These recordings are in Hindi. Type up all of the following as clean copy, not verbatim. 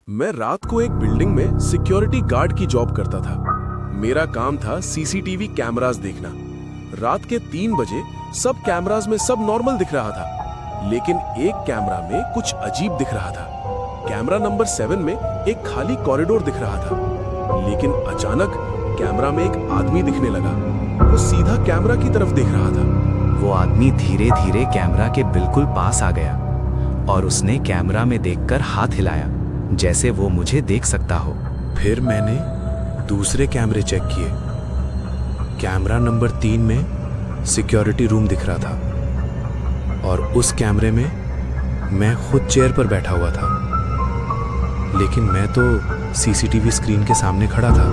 मैं रात को एक बिल्डिंग में सिक्योरिटी गार्ड की जॉब करता था। मेरा काम था सीसीटीवी कैमरास देखना। रात के 3 बजे सब कैमरास में सब नॉर्मल दिख रहा था, लेकिन एक कैमरा में कुछ अजीब दिख रहा था। कैमरा नंबर 7 में एक खाली कॉरिडोर दिख रहा था, लेकिन अचानक कैमरा में एक आदमी दिखने लगा। वो सीधा कैमरा की तरफ देख रहा था। वो आदमी धीरे धीरे कैमरा के बिल्कुल पास आ गया और उसने कैमरा में देखकर हाथ हिलाया, जैसे वो मुझे देख सकता हो। फिर मैंने दूसरे कैमरे चेक किए। कैमरा नंबर 3 में सिक्योरिटी रूम दिख रहा था और उस कैमरे में मैं खुद चेयर पर बैठा हुआ था, लेकिन मैं तो सीसीटीवी स्क्रीन के सामने खड़ा था।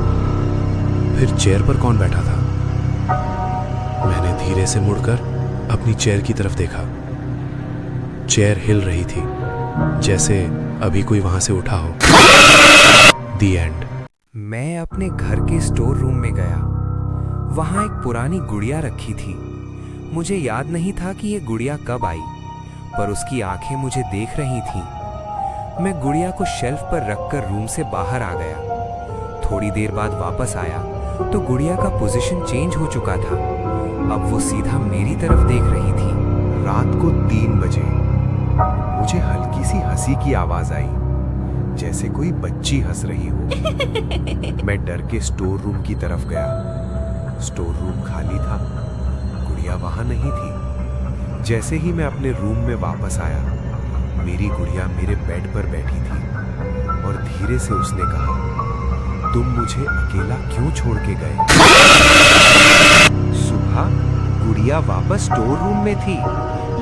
फिर चेयर पर कौन बैठा था? मैंने धीरे से मुड़कर अपनी चेयर की तरफ देखा। चेयर हिल रही थी, जैसे अभी कोई वहां से उठा हो। दी एंड। मैं अपने घर के स्टोर रूम में गया। वहां एक पुरानी गुड़िया रखी थी। मुझे याद नहीं था कि ये गुड़िया कब आई, पर उसकी आंखें मुझे देख रही थीं। मैं गुड़िया को शेल्फ पर रखकर रूम से बाहर आ गया। थोड़ी देर बाद वापस आया तो गुड़िया का पोजीशन चेंज हो चुका था। अब वो सीधा मेरी तरफ देख रही थी। रात को 3 बजे मुझे हल्की सी हंसी की आवाज आई, जैसे कोई बच्ची हंस रही हो। मैं डर के स्टोर रूम की तरफ गया। स्टोर रूम खाली था, गुड़िया वहां नहीं थी। जैसे ही मैं अपने रूम में वापस आया, मेरी गुड़िया मेरे बेड पर बैठी थी और धीरे से उसने कहा, तुम मुझे अकेला क्यों छोड़ के गए? सुबह गुड़िया वापस स्टोर रूम में थी,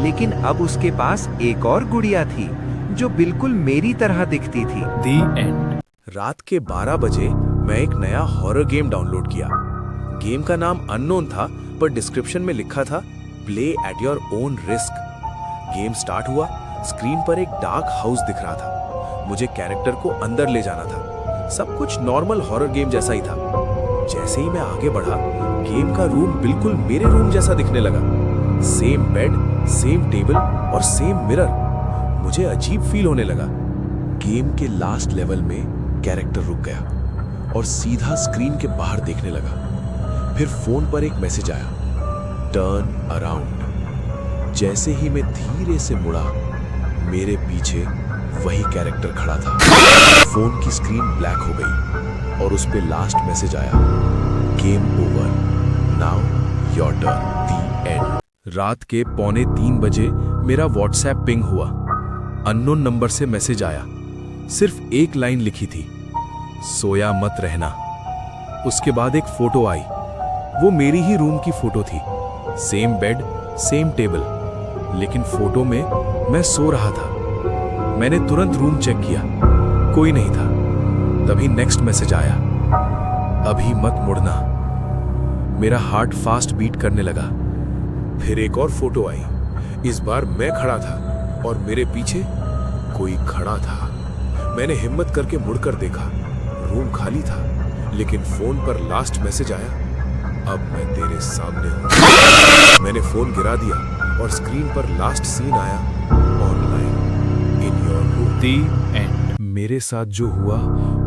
लेकिन अब उसके पास एक और गुड़िया थी जो बिल्कुल मेरी तरह दिखती थी। दी एंड। रात के 12 बजे मैं एक नया हॉरर गेम डाउनलोड किया। गेम का नाम अननोन था, पर डिस्क्रिप्शन में लिखा था play at your own risk. Game start हुआ। स्क्रीन पर एक डार्क हाउस दिख रहा था। मुझे कैरेक्टर को अंदर ले जाना था। सब कुछ नॉर्मल हॉरर गेम जैसा ही था। जैसे ही मैं आगे बढ़ा, गेम का रूम बिल्कुल मेरे रूम जैसा दिखने लगा। सेम बेड, सेम टेबल और सेम मिरर। मुझे अजीब फील होने लगा। गेम के लास्ट लेवल में कैरेक्टर रुक गया और सीधा स्क्रीन के बाहर देखने लगा। फिर फोन पर एक मैसेज आया, टर्न अराउंड। जैसे ही मैं धीरे से मुड़ा, मेरे पीछे वही कैरेक्टर खड़ा था। फोन की स्क्रीन ब्लैक हो गई और उस पे लास्ट मैसेज आया, game over, now your turn, the and. रात के 2:45 बजे मेरा व्हाट्सएप पिंग हुआ। अननोन नंबर से मैसेज आया। सिर्फ एक लाइन लिखी थी, सोया मत रहना। उसके बाद एक फोटो आई। वो मेरी ही रूम की फोटो थी। सेम बेड, सेम टेबल, लेकिन फोटो में मैं सो रहा था। मैंने तुरंत रूम चेक किया, कोई नहीं था। तभी नेक्स्ट मैसेज आया, अभी मत मुड़ना। मेरा हार्ट फास्ट बीट करने लगा। फिर एक और फोटो आई। इस बार मैं खड़ा था और मेरे पीछे कोई खड़ा था। मैंने हिम्मत करके मुड़कर देखा। रूम खाली था, लेकिन फोन पर लास्ट मैसेज आया, अब मैं तेरे सामने हूं। मैंने फोन गिरा दिया और स्क्रीन पर लास्ट सीन आया, online in your room, the and. मेरे साथ जो हुआ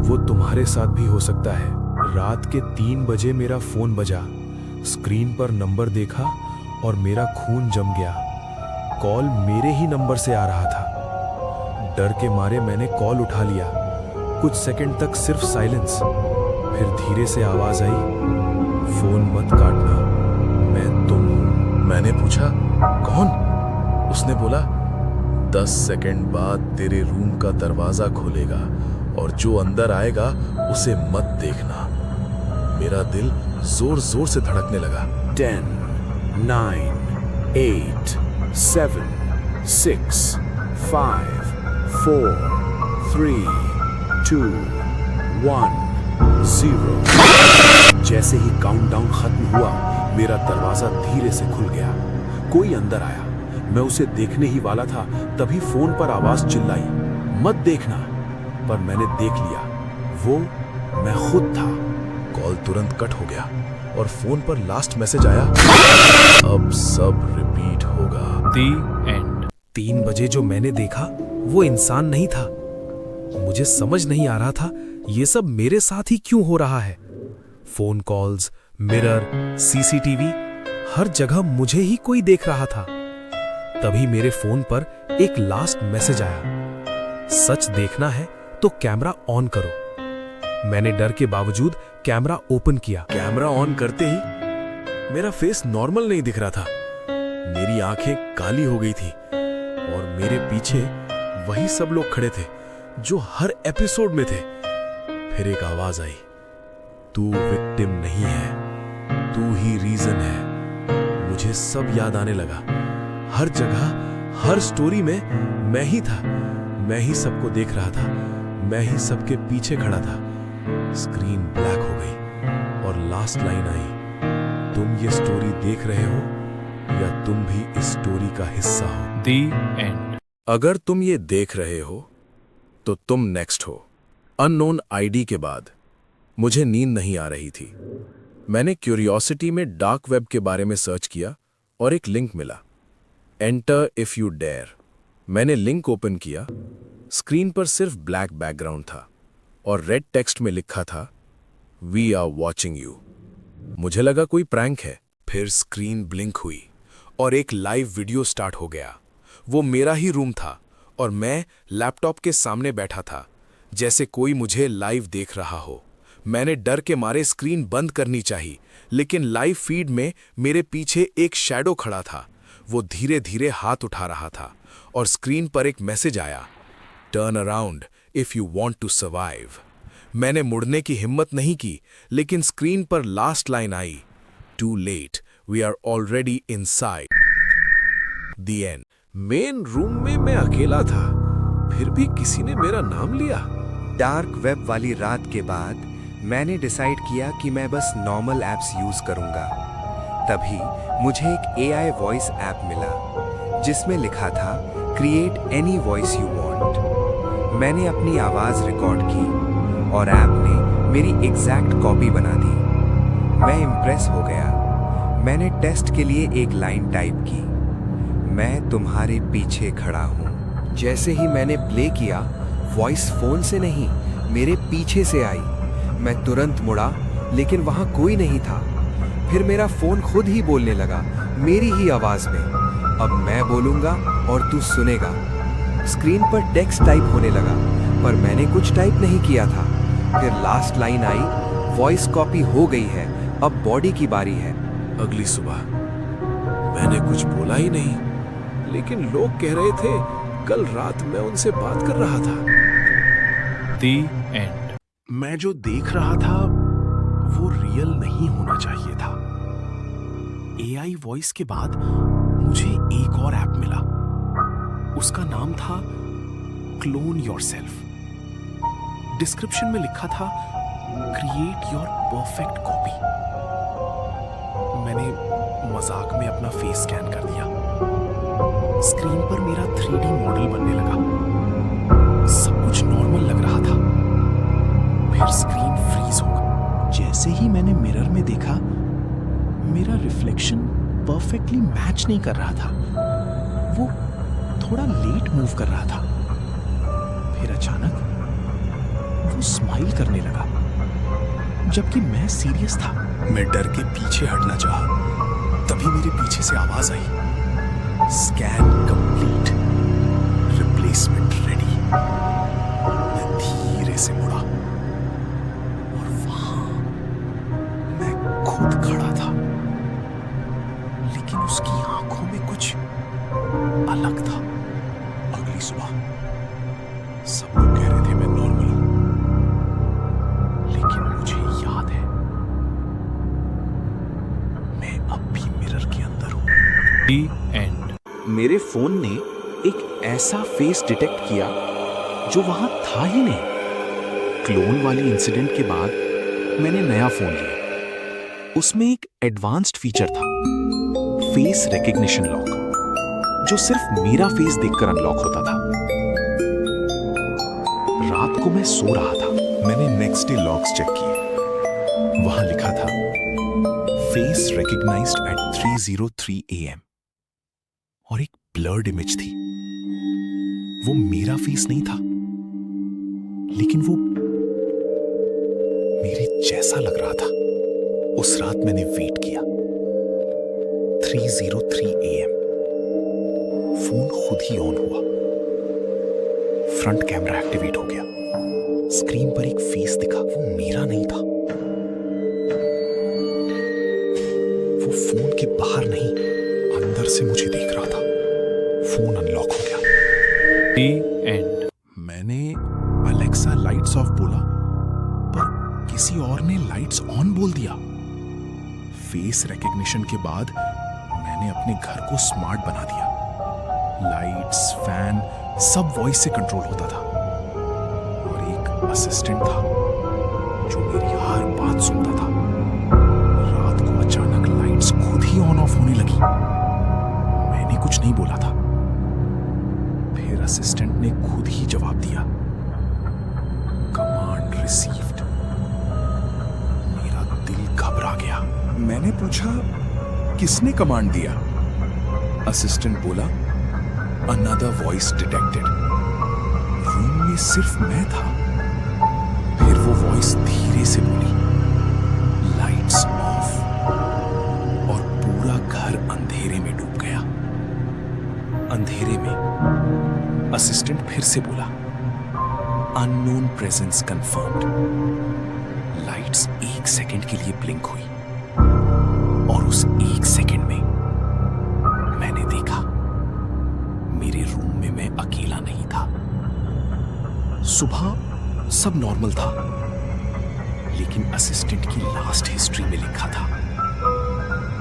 वो तुम्हारे साथ भी हो सकता है। रात के 3 बजे मेरा फोन बजा। स्क्रीन पर नंबर देखा और मेरा खून जम गया। कॉल मेरे ही नंबर से आ रहा था। डर के मारे मैंने कॉल उठा लिया। कुछ सेकंड तक सिर्फ साइलेंस। फिर धीरे से आवाज आई, फोन मत काटना, मैं तुम हूं। मैंने पूछा, कौन? उसने बोला, 10 सेकंड बाद तेरे रूम का दरवाजा खोलेगा और जो अंदर आएगा उसे मत देखना। मेरा दिल जोर जोर से धड़कने लगा। 10, 9, 8, 7, 6, 5, 4, 3, 2, 1, 0। जैसे ही काउंटडाउन खत्म हुआ, मेरा दरवाजा धीरे से खुल गया। कोई अंदर आया। मैं उसे देखने ही वाला था, तभी फोन पर आवाज चिल्लाई, मत देखना। पर मैंने देख लिया, वो मैं खुद था। कॉल तुरंत कट हो गया और फोन पर लास्ट मैसेज आया, अब सब रिपीट होगा, दी एंड। 3 बजे जो मैंने देखा वो इंसान नहीं था। मुझे समझ नहीं आ रहा था ये सब मेरे साथ ही क्यों हो रहा है। फोन कॉल्स, मिरर, सीसीटीवी, हर जगह मुझे ही कोई देख रहा था। तभी मेरे फोन पर एक लास्ट मैसेज आया, सच देखना है तो कैमरा ऑन करो। मैंने डर के बावजूद कैमरा ओपन किया। कैमरा ऑन करते ही मेरा फेस नॉर्मल नहीं दिख रहा था। मेरी आंखें काली हो गई थी और मेरे पीछे वही सब लोग खड़े थे जो हर एपिसोड में थे। फिर एक आवाज आई, तू विक्टिम नहीं है, तू ही रीजन है। मुझे सब याद आने लगा। हर जगह, हर स्टोरी में मैं ही था। मैं ही सबको देख रहा था, मैं ही सबके पीछे खड़ा था। स्क्रीन ब्लैक हो गई और लास्ट लाइन आई, तुम ये स्टोरी देख रहे हो या तुम भी इस स्टोरी का हिस्सा हो। दी एंड। अगर तुम ये देख रहे हो तो तुम नेक्स्ट हो। अननोन आईडी के बाद मुझे नींद नहीं आ रही थी। मैंने क्यूरियोसिटी में डार्क वेब के बारे में सर्च किया और एक लिंक मिला, एंटर इफ यू डेयर। मैंने लिंक ओपन किया। स्क्रीन पर सिर्फ ब्लैक बैकग्राउंड था और रेड टेक्स्ट में लिखा था, वी आर वॉचिंग यू। मुझे लगा कोई प्रैंक है। फिर स्क्रीन ब्लिंक हुई और एक लाइव वीडियो स्टार्ट हो गया। वो मेरा ही रूम था और मैं लैपटॉप के सामने बैठा था, जैसे कोई मुझे लाइव देख रहा हो। मैंने डर के मारे स्क्रीन बंद करनी चाहिए, लेकिन लाइव फीड में मेरे पीछे एक शैडो खड़ा था। वो धीरे धीरे हाथ उठा रहा था और स्क्रीन पर एक मैसेज आया, turn around if you want to survive. मैंने मुड़ने की हिम्मत नहीं की, लेकिन स्क्रीन पर लास्ट लाइन आई, too late, we are already inside. The end. Main room में मैं अकेला था, फिर भी किसी ने मेरा नाम लिया। डार्क वेब वाली रात के बाद मैंने डिसाइड किया कि मैं बस नॉर्मल ऐप्स यूज करूंगा। तभी मुझे एक AI वॉइस ऐप मिला जिसमें लिखा था, create any voice you want. मैंने अपनी आवाज रिकॉर्ड की और ऐप ने मेरी एग्जैक्ट कॉपी बना दी। मैं इम्प्रेस हो गया। मैंने टेस्ट के लिए एक लाइन टाइप की, मैं तुम्हारे पीछे खड़ा हूँ। जैसे ही मैंने प्ले किया, वॉइस फोन से नहीं, मेरे पीछे से आई। मैं तुरंत मुड़ा, लेकिन वहां कोई नहीं था। फिर मेरा फोन खुद ही बोलने लगा, मेरी ही आवाज में, अब मैं बोलूंगा और तू सुनेगा। स्क्रीन पर टेक्स्ट टाइप होने लगा, पर मैंने कुछ टाइप नहीं किया था। फिर लास्ट लाइन आई, वॉइस कॉपी हो गई है, अब बॉडी की बारी है। अगली सुबह मैंने कुछ बोला ही नहीं, लेकिन लोग कह रहे थे कल रात मैं उनसे बात कर रहा था। दी एंड। मैं जो देख रहा था वो रियल नहीं होना चाहिए था। AI वॉइस के बाद मुझे एक और ऐप मिला। उसका नाम था क्लोन योरसेल्फ। डिस्क्रिप्शन में लिखा था, क्रिएट योर परफेक्ट कॉपी। मैंने मजाक में अपना फेस स्कैन कर दिया। स्क्रीन पर मेरा 3D मॉडल बनने लगा। सब कुछ नॉर्मल लग रहा था। फिर स्क्रीन फ्रीज हो गई। जैसे ही मैंने मिरर में देखा, मेरा रिफ्लेक्शन परफेक्टली मैच नहीं कर रहा था। वो थोड़ा लेट मूव कर रहा था। फिर अचानक वो स्माइल करने लगा, जबकि मैं सीरियस था। मैं डर के पीछे हटना चाहा, तभी मेरे पीछे से आवाज आई, स्कैन कंप्लीट, रिप्लेसमेंट रेडी। मैं धीरे से मुड़ा और वहां मैं खुद खड़ा था, लेकिन उसकी आंखों में कुछ अलग था। अगली सुबह सब लोग कह रहे थे मैं नॉर्मल हूं, लेकिन मुझे याद है मैं अब भी मिरर के अंदर हूं। दी एंड। मेरे फोन ने एक ऐसा फेस डिटेक्ट किया जो वहां था ही नहीं। क्लोन वाली इंसिडेंट के बाद मैंने नया फोन लिया। उसमें एक एडवांस्ड फीचर था, फेस रिकग्निशन लॉक, जो सिर्फ मेरा फेस देखकर अनलॉक होता था। रात को मैं सो रहा था। मैंने नेक्स्ट डे लॉग्स चेक किए। वहां लिखा था, फेस रिकग्नाइज्ड एट 3:03 AM और एक ब्लर्ड इमेज थी। वो मेरा फेस नहीं था, लेकिन वो मेरे जैसा लग रहा था। उस रात मैंने वेट किया। 3:03 AM फोन खुद ही ऑन हुआ। फ्रंट कैमरा एक्टिवेट हो गया। स्क्रीन पर एक फेस दिखा। वो मेरा नहीं था। वो फोन के बाहर नहीं, अंदर से मुझे देख रहा था। फोन अनलॉक हो गया। एंड मैंने अलेक्सा लाइट्स ऑफ बोला, पर किसी और ने लाइट्स ऑन बोल दिया। फेस रिकग्निशन के बाद मैंने अपने घर को स्मार्ट बना दिया। लाइट्स, फैन सब वॉइस से कंट्रोल होता था। और एक असिस्टेंट था जो मेरी हर बात सुनता था। रात को अचानक लाइट्स खुद ही ऑन ऑफ होने लगी। मैंने कुछ नहीं बोला था। फिर असिस्टेंट ने खुद ही जवाब दिया, कमांड रिसीव्ड। मेरा दिल घबरा गया। मैंने पूछा, किसने कमांड दिया? असिस्टेंट बोला, अनदर वॉइस डिटेक्टेड। रूम में सिर्फ मैं था। फिर वो वॉइस धीरे से बोली, लाइट्स ऑफ, और पूरा घर अंधेरे में डूब गया। अंधेरे में असिस्टेंट फिर से बोला, unknown presence confirmed. Lights 1 second के लिए ब्लिंक हुई और उस 1 सेकंड में मैंने देखा मेरे रूम में मैं अकेला नहीं था। सुबह सब नॉर्मल था, लेकिन असिस्टेंट की लास्ट हिस्ट्री में लिखा था,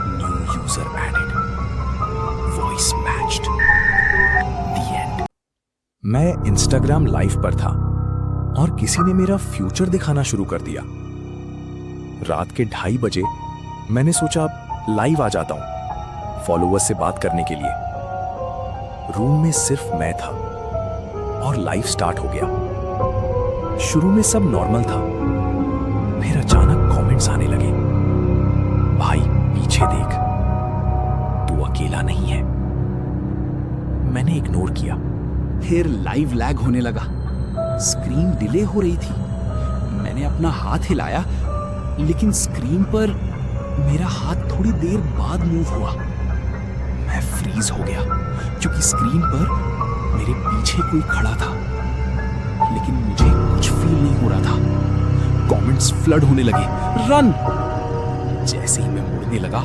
new user added, voice matched, the end. मैं इंस्टाग्राम लाइव पर था और किसी ने मेरा फ्यूचर दिखाना शुरू कर दिया। रात के 2:30 बजे मैंने सोचा लाइव आ जाता हूं फॉलोअर्स से बात करने के लिए। रूम में सिर्फ मैं था और लाइव स्टार्ट हो गया। शुरू में सब नॉर्मल था, फिर अचानक कमेंट्स आने लगे, भाई पीछे देख, तू अकेला नहीं है। मैंने इग्नोर किया। फिर लाइव लैग होने लगा। स्क्रीन डिले हो रही थी। मैंने अपना हाथ हिलाया, लेकिन स्क्रीन पर मेरा हाथ थोड़ी देर बाद मूव हुआ। मैं फ्रीज हो गया, क्योंकि स्क्रीन पर मेरे पीछे कोई खड़ा था, लेकिन मुझे कुछ फील नहीं हो रहा था। कमेंट्स फ्लड होने लगे, रन। जैसे ही मैं मुड़ने लगा,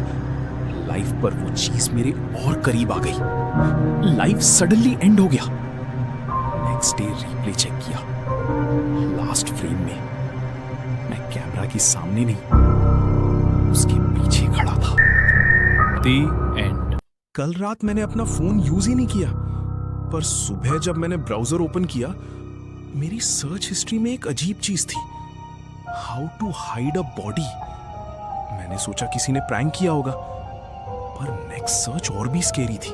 लाइव पर वो चीज मेरे और करीब आ गई। लाइव सडनली एंड हो गया। नेक्स्ट डे रिप्ले चेक किया। लास्ट फ्रेम में मैं कैमरा के सामने नहीं, उसके पीछे खड़ा था। द एंड कल रात मैंने अपना फोन यूज ही नहीं किया, पर सुबह जब मैंने ब्राउजर ओपन किया, मेरी सर्च हिस्ट्री में एक अजीब चीज थी, how to hide a body. मैंने सोचा किसी ने प्रैंक किया होगा, पर नेक्स्ट सर्च और भी स्केरी थी।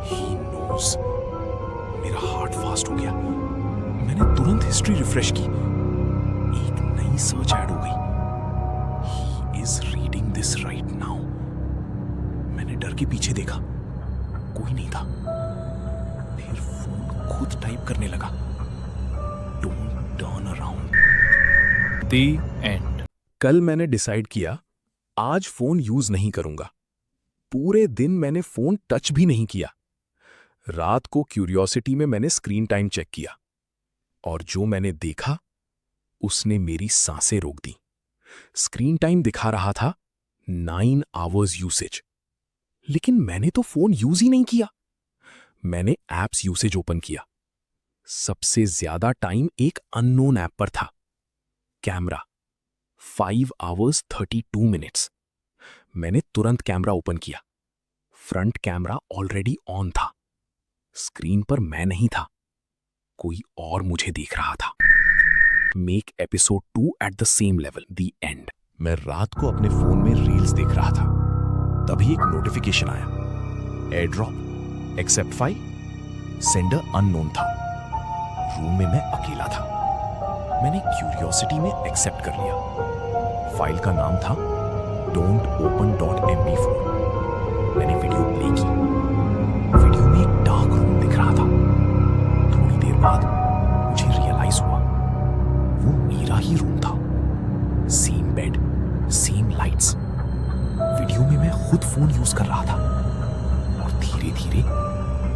He knows. मेरा हार्ट फास्ट हो गया। मैंने तुरंत हिस्ट्री रिफ्रेश की। एक नई सर्च ऐड हो गई, he is reading this right now. मैंने डर के पीछे देखा, कोई नहीं था। फिर फोन खुद टाइप करने लगा, don't turn around. The end कल मैंने डिसाइड किया, आज फोन यूज नहीं करूंगा। पूरे दिन मैंने फोन टच भी नहीं किया। रात को क्यूरियोसिटी में मैंने स्क्रीन टाइम चेक किया, और जो मैंने देखा उसने मेरी सांसें रोक दी। स्क्रीन टाइम दिखा रहा था 9 आवर्स यूसेज, लेकिन मैंने तो फोन यूज ही नहीं किया। मैंने एप्स यूसेज ओपन किया। सबसे ज्यादा टाइम एक अननोन ऐप पर था, कैमरा, 5 आवर्स 32 मिनट्स। मैंने तुरंत कैमरा ओपन किया। फ्रंट कैमरा ऑलरेडी ऑन था। स्क्रीन पर मैं नहीं था, कोई और मुझे देख रहा था। Make episode 2 at the same level, the end. मैं रात को अपने फोन में रील्स देख रहा था, तभी एक नोटिफिकेशन आया, AirDrop, accept file, sender unknown था। रूम में मैं अकेला था। मैंने क्यूरियोसिटी में एक्सेप्ट कर लिया। फाइल का नाम था don'topen.mp4। मैंने वीडियो प्ले की। वीडियो में एक डार्क रूम दिख रहा था। थोड़ी देर बाद मुझे रियलाइज हुआ, ही रूम था। Same bed, same lights. Video में मैं खुद फोन यूज कर रहा था और धीरे धीरे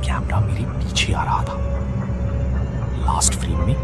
कैमरा मेरे पीछे आ रहा था। लास्ट फ्रेम में